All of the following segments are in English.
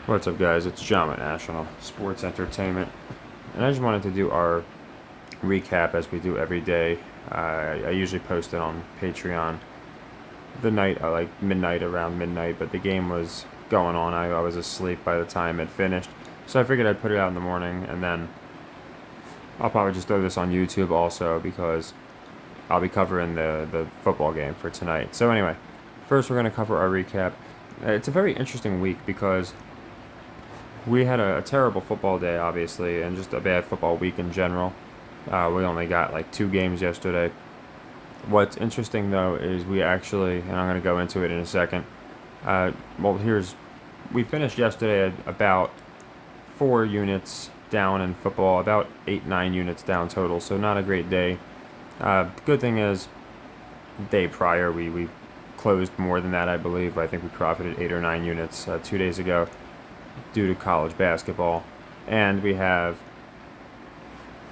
What's up, guys? It's John at National Sports Entertainment, and I just wanted to do our recap as we do every day. I usually post it on Patreon the night, like midnight, around midnight, but the game was going on. I was asleep by the time it finished, so I figured I'd put it out in the morning, and then I'll probably just throw this on YouTube also because I'll be covering the football game for tonight. So anyway, first we're going to cover our recap. It's a very interesting week because we had a terrible football day, obviously, and just a bad football week in general. We only got like 2 games yesterday. What's interesting, though, is we actually, and I'm going to go into it in a second. We finished yesterday at about 4 units down in football, about 8-9 units down total, so not a great day. Good thing is, the day prior, we closed more than that, I believe. I think we profited 8 or 9 units 2 days ago due to college basketball, and we have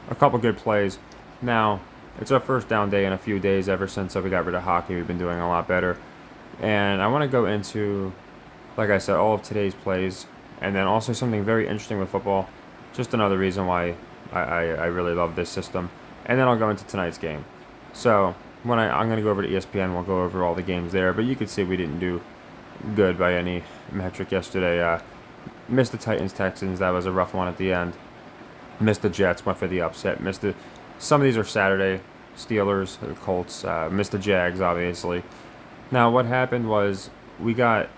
a couple good plays. Now, it's our first down day in a few days ever since we got rid of hockey. We've been doing a lot better, and I want to go into, like I said, all of today's plays, and then also something very interesting with football, just another reason why I really love this system, and then I'll go into tonight's game. So I'm going to go over to ESPN, we'll go over all the games there, but you can see we didn't do good by any metric yesterday. Missed the Titans-Texans. That was a rough one at the end. Missed the Jets. Went for the upset. Some of these are Saturday. Steelers, the Colts. Missed the Jags, obviously. Now, what happened was we got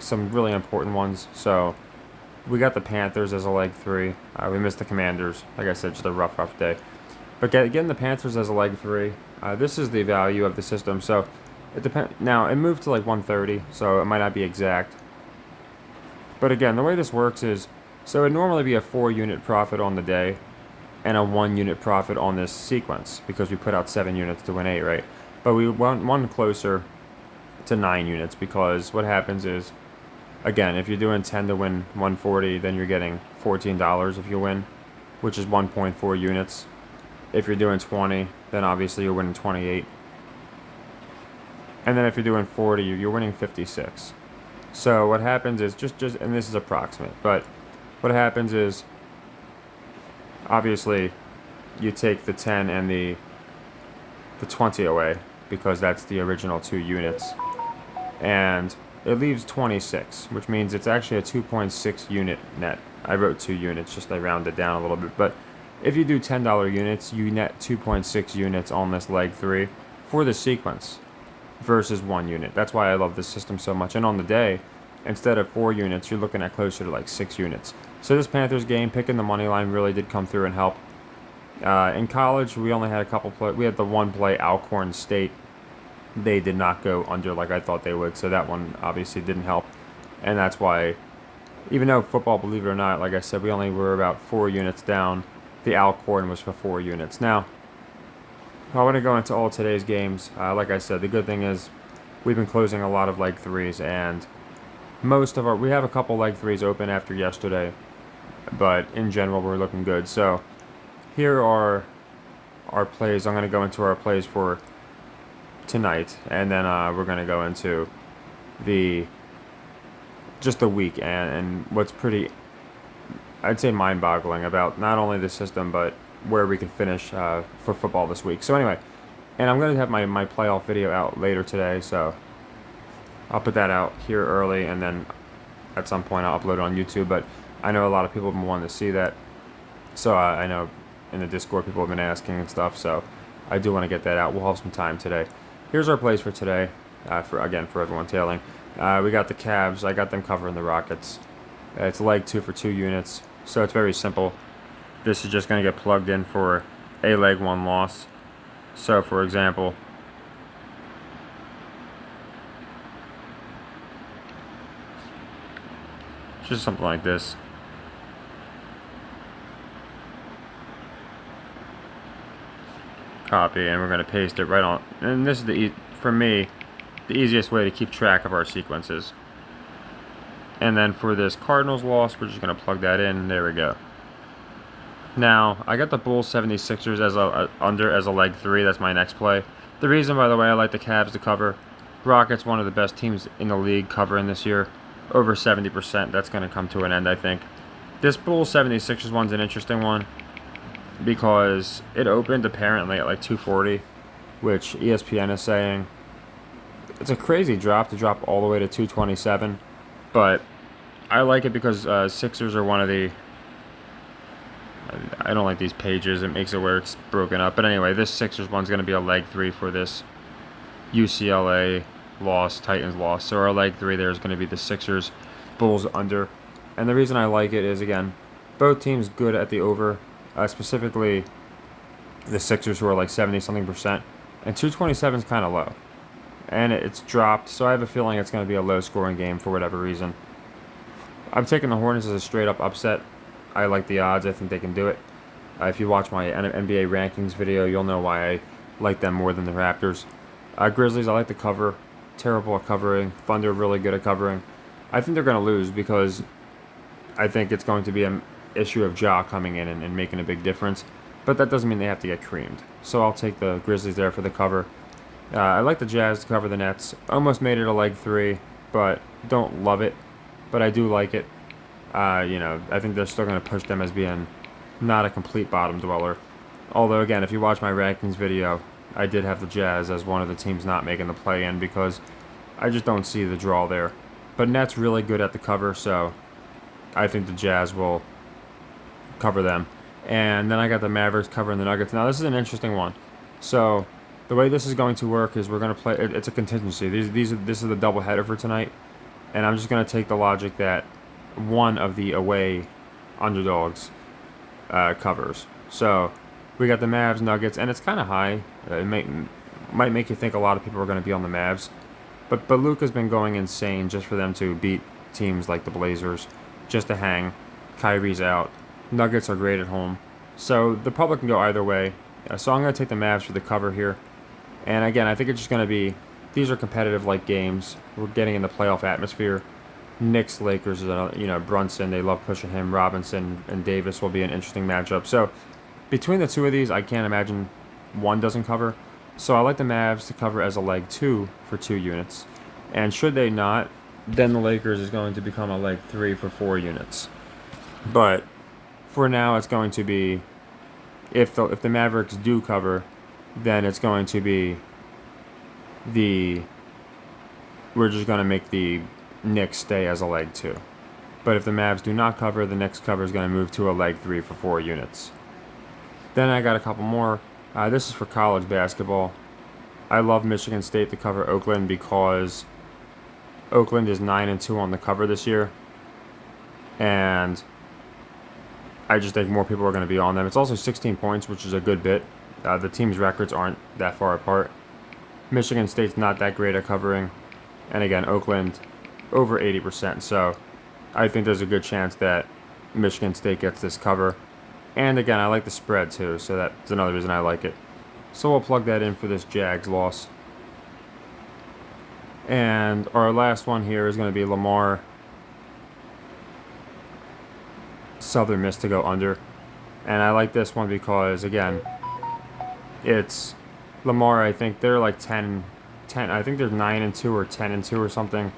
some really important ones. So we got the Panthers as a leg 3. We missed the Commanders. Like I said, just a rough day. But getting the Panthers as a leg 3, this is the value of the system. So it depends. Now, it moved to like 130, so it might not be exact. But again, the way this works is, so it would normally be a 4-unit profit on the day and a 1-unit profit on this sequence because we put out 7 units to win 8, right? But we went one closer to 9 units because what happens is, again, if you're doing 10 to win 140, then you're getting $14 if you win, which is 1.4 units. If you're doing 20, then obviously you're winning 28. And then if you're doing 40, you're winning 56. So what happens is, and this is approximate, but what happens is, obviously, you take the 10 and the 20 away, because that's the original 2 units, and it leaves 26, which means it's actually a 2.6 unit net. I wrote 2 units, just I rounded down a little bit, but if you do $10 units, you net 2.6 units on this leg 3 for the sequence versus 1 unit. That's why I love this system so much. And on the day, instead of 4 units, you're looking at closer to like 6 units. So this Panthers game, picking the money line really did come through and help. In college, we only had a couple play. We had the one play, Alcorn State. They did not go under like I thought they would, so that one obviously didn't help. And that's why, even though football, believe it or not, like I said, we only were about 4 units down. The Alcorn was for 4 units. Now, I want to go into all today's games. Like I said, the good thing is we've been closing a lot of leg 3s, and we have a couple leg 3s open after yesterday, but in general we're looking good. So here are our plays. I'm going to go into our plays for tonight, and then we're going to go into the week and what's pretty, I'd say, mind-boggling about not only the system but where we can finish for football this week. So anyway, and I'm going to have my playoff video out later today, so I'll put that out here early, and then at some point I'll upload it on YouTube, but I know a lot of people have been wanting to see that, so I know in the Discord people have been asking and stuff, so I do want to get that out. We'll have some time today. Here's our plays for today, for everyone tailing. We got the Cavs. I got them covering the Rockets. It's leg 2 for 2 units, so it's very simple. This is just going to get plugged in for a leg 1 loss. So, for example, just something like this. Copy, and we're going to paste it right on. And this is, for me, the easiest way to keep track of our sequences. And then for this Cardinals loss, we're just going to plug that in. There we go. Now, I got the Bulls 76ers as a leg 3. That's my next play. The reason, by the way, I like the Cavs to cover. Rockets, one of the best teams in the league covering this year. over 70%, that's going to come to an end, I think. This Bulls 76ers one's an interesting one because it opened apparently at like 240, which ESPN is saying it's a crazy drop to drop all the way to 227, but I like it because Sixers are one of the. I don't like these pages. It makes it where it's broken up. But anyway, this Sixers one's going to be a leg 3 for this UCLA loss, Titans loss. So our leg 3 there is going to be the Sixers, Bulls under. And the reason I like it is, again, both teams good at the over, specifically the Sixers who are like 70-something%. And 227 is kind of low. And it's dropped, so I have a feeling it's going to be a low-scoring game for whatever reason. I'm taking the Hornets as a straight-up upset. I like the odds. I think they can do it. If you watch my NBA rankings video, you'll know why I like them more than the Raptors. Grizzlies, I like the cover. Terrible at covering. Thunder, really good at covering. I think they're going to lose because I think it's going to be an issue of Ja coming in and making a big difference. But that doesn't mean they have to get creamed. So I'll take the Grizzlies there for the cover. I like the Jazz to cover the Nets. Almost made it a leg 3, but don't love it. But I do like it. I think they're still going to push them as being not a complete bottom dweller. Although, again, if you watch my rankings video, I did have the Jazz as one of the teams not making the play-in because I just don't see the draw there. But Nets really good at the cover, so I think the Jazz will cover them. And then I got the Mavericks covering the Nuggets. Now, this is an interesting one. So the way this is going to work is we're going to play. It's a contingency. This is the doubleheader for tonight, and I'm just going to take the logic that one of the away underdogs covers. So we got the Mavs, Nuggets, and it's kind of high. It might make you think a lot of people are going to be on the Mavs, but Luka's been going insane just for them to beat teams like the Blazers, just to hang. Kyrie's out. Nuggets are great at home, so the public can go either way. So I'm going to take the Mavs for the cover here, and again, I think it's just going to be these are competitive like games. We're getting in the playoff atmosphere. Knicks, Lakers, Brunson, they love pushing him. Robinson and Davis will be an interesting matchup. So between the two of these, I can't imagine one doesn't cover. So I like the Mavs to cover as a leg 2 for 2 units. And should they not, then the Lakers is going to become a leg 3 for 4 units. But for now, it's going to be, if the Mavericks do cover, then it's going to be we're just going to make the Knicks stay as a leg 2. But if the Mavs do not cover, the next cover is going to move to a leg 3 for 4 units. Then I got a couple more. This is for college basketball. I love Michigan State to cover Oakland because Oakland is 9-2 on the cover this year. And I just think more people are going to be on them. It's also 16 points, which is a good bit. The team's records aren't that far apart. Michigan State's not that great at covering. And again, Oakland over 80%, so I think there's a good chance that Michigan State gets this cover. And again, I like the spread too, so that's another reason I like it. So we'll plug that in for this Jags loss. And our last one here is going to be Lamar Southern Miss to go under. And I like this one because, again, it's Lamar. I think they're like 10. I think they're 9-2 or 10-2 or something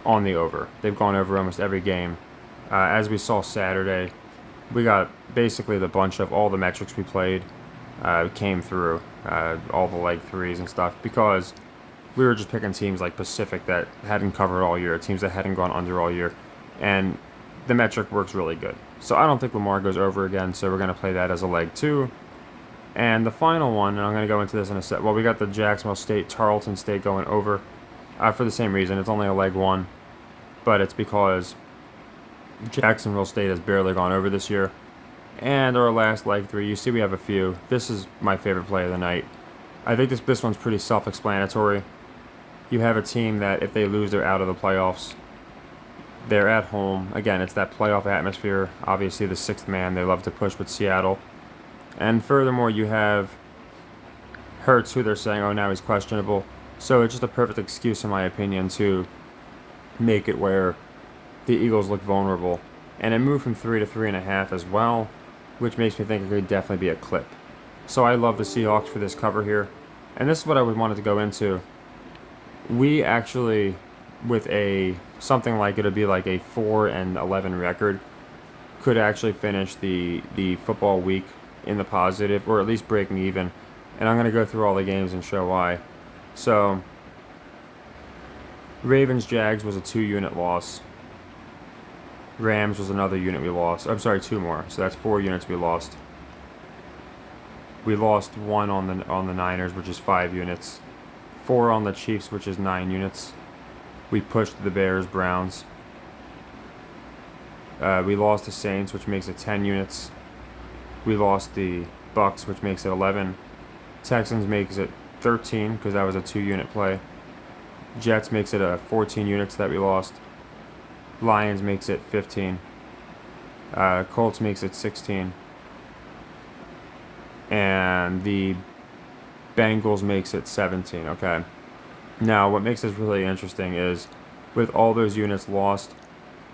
on the over. They've gone over almost every game. As we saw Saturday, we got basically the bunch of all the metrics we played came through, all the leg 3s and stuff, because we were just picking teams like Pacific that hadn't covered all year, teams that hadn't gone under all year, and the metric works really good. So I don't think Lamar goes over again, so we're going to play that as a leg 2. And the final one, and I'm going to go into this in a sec. Well, we got the Jacksonville State, Tarleton State going over for the same reason. It's only a leg 1, but it's because Jacksonville State has barely gone over this year. And our last leg 3, you see we have a few. This is my favorite play of the night. I think this one's pretty self-explanatory. You have a team that if they lose, they're out of the playoffs. They're at home. Again, it's that playoff atmosphere. Obviously, the 6th man, they love to push with Seattle. And furthermore, you have Hurts, who they're saying, oh, now he's questionable. So it's just a perfect excuse, in my opinion, to make it where the Eagles look vulnerable. And it moved from 3 to 3.5 as well, which makes me think it could definitely be a clip. So I love the Seahawks for this cover here. And this is what I wanted to go into. We actually with a something like it'll be like a 4-11 record could actually finish the football week in the positive, or at least breaking even. And I'm going to go through all the games and show why. So, Ravens-Jags was a 2-unit loss. Rams was another unit we lost. I'm sorry, 2 more. So that's 4 units we lost. We lost 1 on the Niners, which is 5 units. 4 on the Chiefs, which is 9 units. We pushed the Bears, Browns. We lost the Saints, which makes it 10 units. We lost the Bucks, which makes it 11. Texans makes it 13 because that was a 2-unit play. Jets makes it 14 units that we lost. Lions makes it 15. Colts makes it 16. And the Bengals makes it 17, okay? Now, what makes this really interesting is with all those units lost,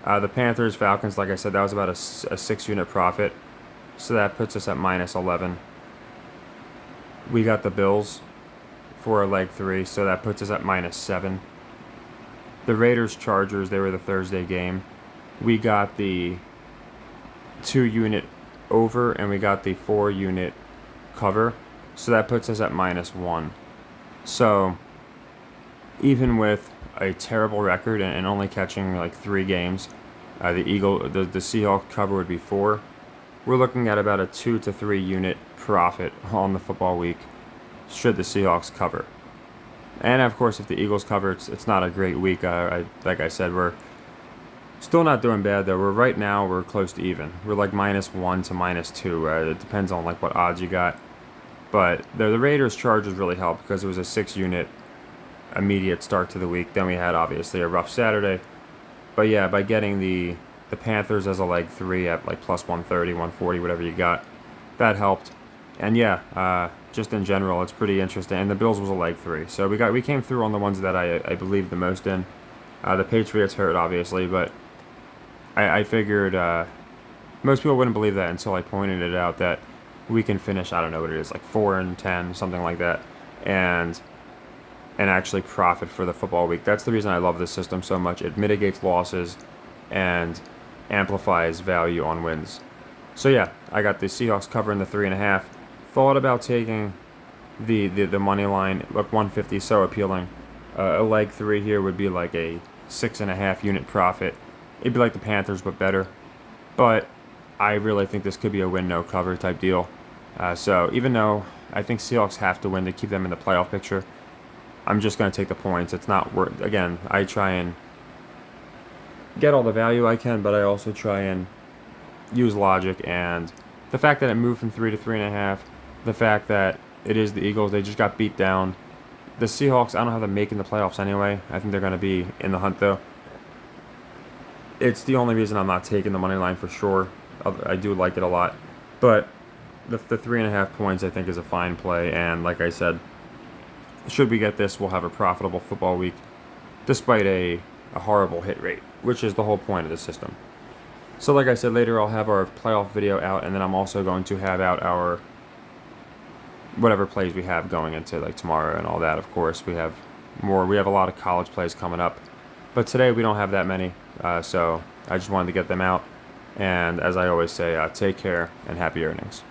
the Panthers, Falcons, like I said, that was about a 6-unit profit. So that puts us at minus 11. We got the Bills for a leg 3, so that puts us at minus 7. The Raiders, Chargers, they were the Thursday game. We got the 2-unit over, and we got the 4-unit cover. So that puts us at minus 1. So even with a terrible record and only catching like 3 games, the Seahawks cover would be 4. We're looking at about a 2 to 3 unit profit on the football week should the Seahawks cover. And of course, if the Eagles cover, it's not a great week. Like I said, we're still not doing bad though. Right now we're close to even. We're like minus 1 to minus 2. It depends on like what odds you got. But the Raiders Chargers really helped because it was a 6-unit immediate start to the week. Then we had obviously a rough Saturday. But yeah, by getting the Panthers as a leg 3 at like plus 130, 140, whatever you got, that helped. And yeah, just in general, it's pretty interesting. And the Bills was a leg 3, so we came through on the ones that I believed the most in. The Patriots hurt obviously, but I figured most people wouldn't believe that until I pointed it out that we can finish, I don't know what it is, like 4-10, something like that, and actually profit for the football week. That's the reason I love this system so much. It mitigates losses and amplifies value on wins. So yeah, I got the Seahawks covering the 3.5. Thought about taking the money line. Look, 150 is so appealing. A leg 3 here would be like a 6.5 unit profit. It'd be like the Panthers, but better. But I really think this could be a win no cover type deal. So even though I think Seahawks have to win to keep them in the playoff picture, I'm just going to take the points. It's not worth. Again, I try and get all the value I can, but I also try and use logic. And the fact that it moved from 3 to 3.5, the fact that it is the Eagles, they just got beat down. The Seahawks, I don't know how they're making the playoffs anyway. I think they're going to be in the hunt though. It's the only reason I'm not taking the money line for sure. I do like it a lot, but the 3.5 points I think is a fine play. And like I said, should we get this, we'll have a profitable football week, despite a horrible hit rate, which is the whole point of the system. So like I said, later I'll have our playoff video out, and then I'm also going to have out our whatever plays we have going into like tomorrow and all that. Of course, we have more. We have a lot of college plays coming up, but today we don't have that many. So I just wanted to get them out. And as I always say, take care and happy earnings.